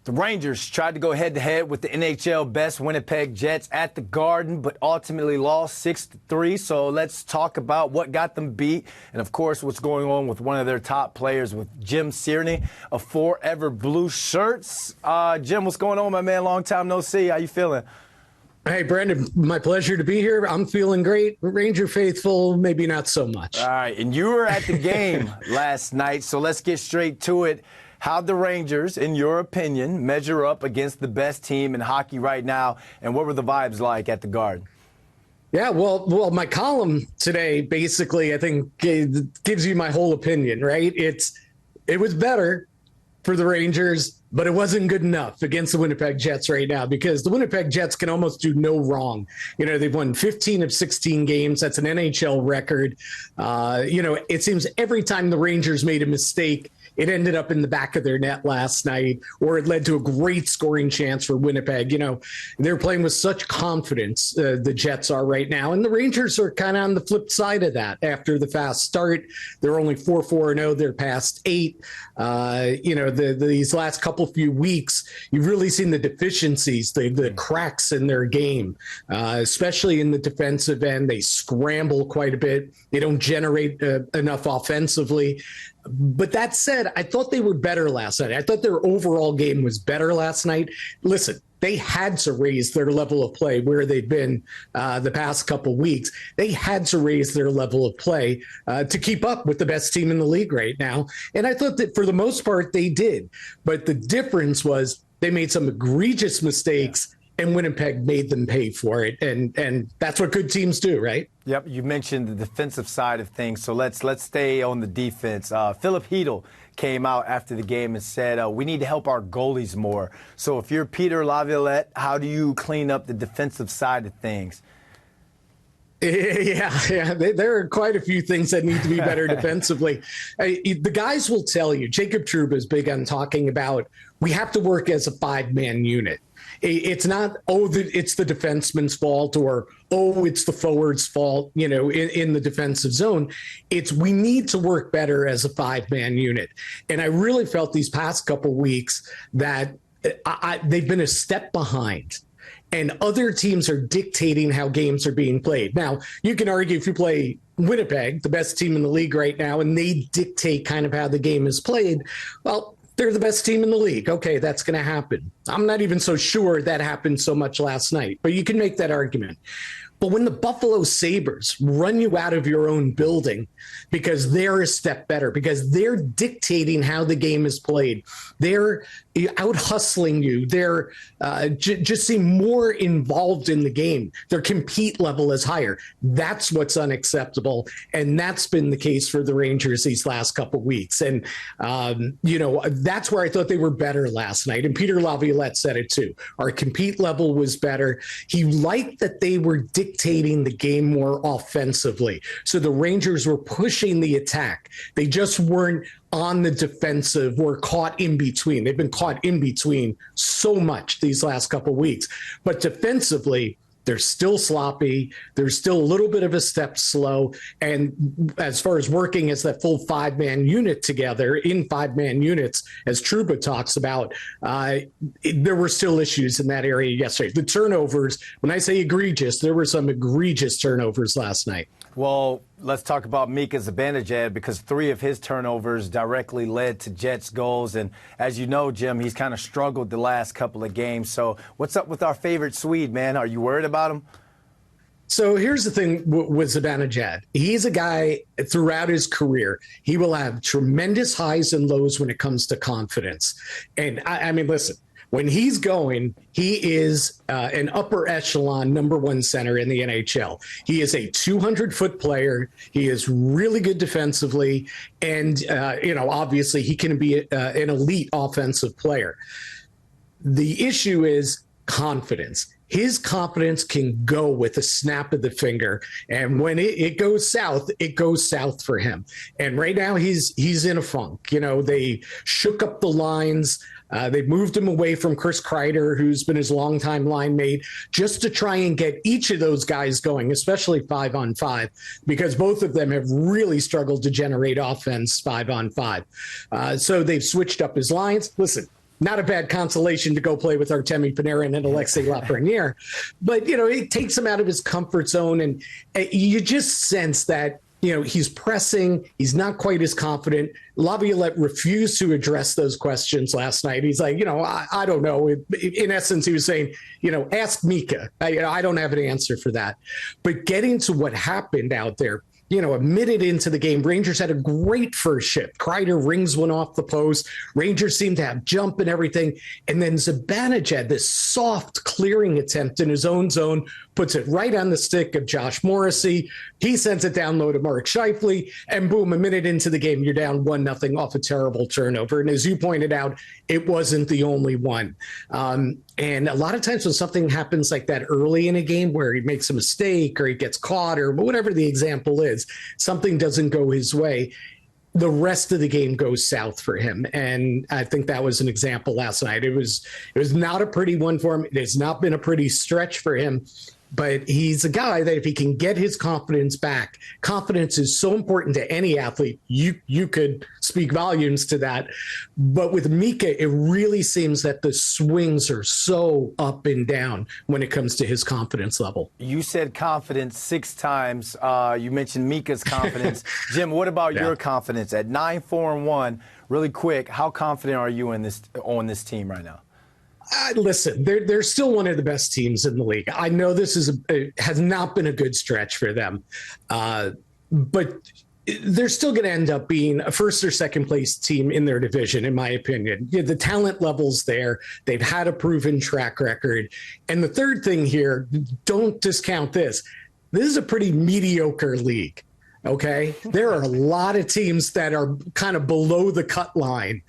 The Rangers tried to go head-to-head with the NHL-best Winnipeg Jets at the Garden, but ultimately lost 6-3. So let's talk about what got them beat and, of course, what's going on with one of their top players, with Jim Cerny of Forever Blueshirts. Jim, what's going on, my man? Long time no see. How you feeling? Hey, Brandon, my pleasure to be here. I'm feeling great. Ranger faithful, maybe not so much. All right, and you were at the game last night, so let's get straight to it. How'd the Rangers, in your opinion, measure up against the best team in hockey right now, and what were the vibes like at the Garden? Yeah, well, my column today basically, I think, gives you my whole opinion, right? It was better for the Rangers, but it wasn't good enough against the Winnipeg Jets right now, because the Winnipeg Jets can almost do no wrong. You know, they've won 15 of 16 games. That's an NHL record. It seems every time the Rangers made a mistake, it ended up in the back of their net last night, or it led to a great scoring chance for Winnipeg. You know, they're playing with such confidence, the Jets are right now. And the Rangers are kind of on the flip side of that. After the fast start, they're only 4-4-0. They're past 8. These last few weeks, you've really seen the deficiencies, the cracks in their game, especially in the defensive end. They scramble quite a bit. They don't generate enough offensively. But that said, I thought they were better last night. I thought their overall game was better last night. Listen, they had to raise their level of play where they've been the past couple weeks. They had to raise their level of play to keep up with the best team in the league right now. And I thought that for the most part they did. But the difference was they made some egregious mistakes, and Winnipeg made them pay for it. And that's what good teams do, right? Yep, you mentioned the defensive side of things, so let's stay on the defense. Philip Hedl came out after the game and said, we need to help our goalies more. So if you're Peter Laviolette, how do you clean up the defensive side of things? Yeah. There are quite a few things that need to be better defensively. The guys will tell you, Jacob Trouba is big on talking about, we have to work as a 5-man unit. It's not, it's the defenseman's fault, or, it's the forward's fault, in the defensive zone. It's, we need to work better as a 5-man unit. And I really felt these past couple weeks that they've been a step behind. And other teams are dictating how games are being played. Now, you can argue if you play Winnipeg, the best team in the league right now, and they dictate kind of how the game is played, well, they're the best team in the league. Okay, that's going to happen. I'm not even so sure that happened so much last night, but you can make that argument. But when the Buffalo Sabres run you out of your own building because they're a step better, because they're dictating how the game is played, they're out hustling you, they're just seem more involved in the game, their compete level is higher. That's what's unacceptable. And that's been the case for the Rangers these last couple weeks. And, that's where I thought they were better last night. And Peter Laviolette said it too. Our compete level was better. He liked that they were dictating the game more offensively. So the Rangers were pushing the attack. They just weren't on the defensive or caught in between. They've been caught in between so much these last couple of weeks. But defensively, they're still sloppy. They're still a little bit of a step slow. And as far as working as that full 5-man unit together in 5-man units, as Trouba talks about, there were still issues in that area yesterday. The turnovers, when I say egregious, there were some egregious turnovers last night. Well, let's talk about Mika Zibanejad, because 3 of his turnovers directly led to Jets goals. And as you know, Jim, he's kind of struggled the last couple of games. So what's up with our favorite Swede, man? Are you worried about him? So here's the thing with Zibanejad. He's a guy throughout his career. He will have tremendous highs and lows when it comes to confidence. And I mean, listen, when he's going, he is an upper echelon number 1 center in the NHL. He is a 200-foot player. He is really good defensively. And, obviously he can be an elite offensive player. The issue is confidence. His confidence can go with a snap of the finger. And when it goes south, it goes south for him. And right now he's in a funk. They shook up the lines. They've moved him away from Chris Kreider, who's been his longtime line mate, just to try and get each of those guys going, especially 5-on-5, because both of them have really struggled to generate offense 5-on-5. So they've switched up his lines. Listen, not a bad consolation to go play with Artemi Panarin and Alexei Lafreniere. But, it takes him out of his comfort zone. And you just sense that, he's pressing. He's not quite as confident. Laviolette refused to address those questions last night. He's like, I don't know. In essence, he was saying, ask Mika. I don't have an answer for that. But getting to what happened out there, a minute into the game, Rangers had a great first shift. Kreider rings one off the post. Rangers seemed to have jump and everything. And then Zibanejad, this soft clearing attempt in his own zone, puts it right on the stick of Josh Morrissey. He sends it down low to Mark Scheifele. And boom, a minute into the game, you're down 1-0 off a terrible turnover. And as you pointed out, it wasn't the only one. And a lot of times when something happens like that early in a game where he makes a mistake or he gets caught or whatever the example is, something doesn't go his way, the rest of the game goes south for him. And I think that was an example last night. It was not a pretty one for him. It has not been a pretty stretch for him. But he's a guy that if he can get his confidence back, confidence is so important to any athlete. You could speak volumes to that. But with Mika, it really seems that the swings are so up and down when it comes to his confidence level. You said confidence 6 times. You mentioned Mika's confidence. Jim, what about your confidence at 9-4-1? Really quick, how confident are you on this team right now? Listen, they're still one of the best teams in the league. I know this has not been a good stretch for them, but they're still going to end up being a first or second place team in their division, in my opinion. The talent level's there. They've had a proven track record. And the third thing here, don't discount this. This is a pretty mediocre league. Okay, there are a lot of teams that are kind of below the cut line.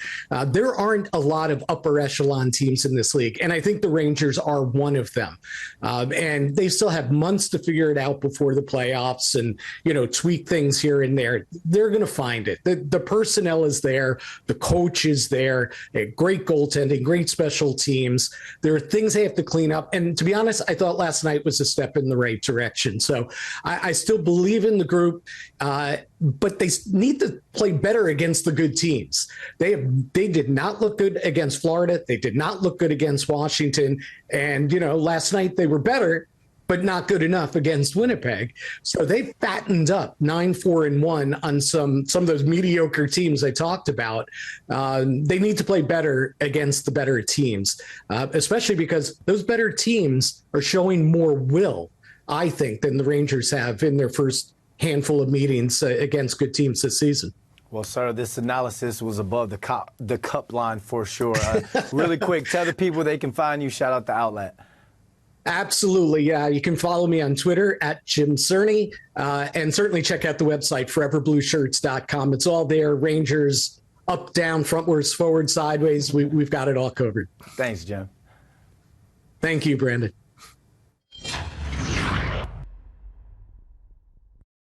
There aren't a lot of upper echelon teams in this league, and I think the Rangers are one of them. And they still have months to figure it out before the playoffs and, tweak things here and there. They're going to find it. The personnel is there. The coach is there. Great goaltending, great special teams. There are things they have to clean up. And to be honest, I thought last night was a step in the right direction. So I still believe in the group. But they need to play better against the good teams. They did not look good against Florida. They did not look good against Washington. And, last night they were better, but not good enough against Winnipeg. So they fattened up 9-4-1 on some of those mediocre teams I talked about. They need to play better against the better teams, especially because those better teams are showing more will, I think, than the Rangers have in their first handful of meetings against good teams this season. Well, sir, this analysis was above the cup line for sure. Really quick, tell the people they can find you. Shout out the outlet. Absolutely. Yeah, you can follow me on Twitter at Jim Cerny, and certainly check out the website, foreverblueshirts.com. It's all there. Rangers, up, down, frontwards, forward, sideways. We've got it all covered. Thanks, Jim. Thank you, Brandon.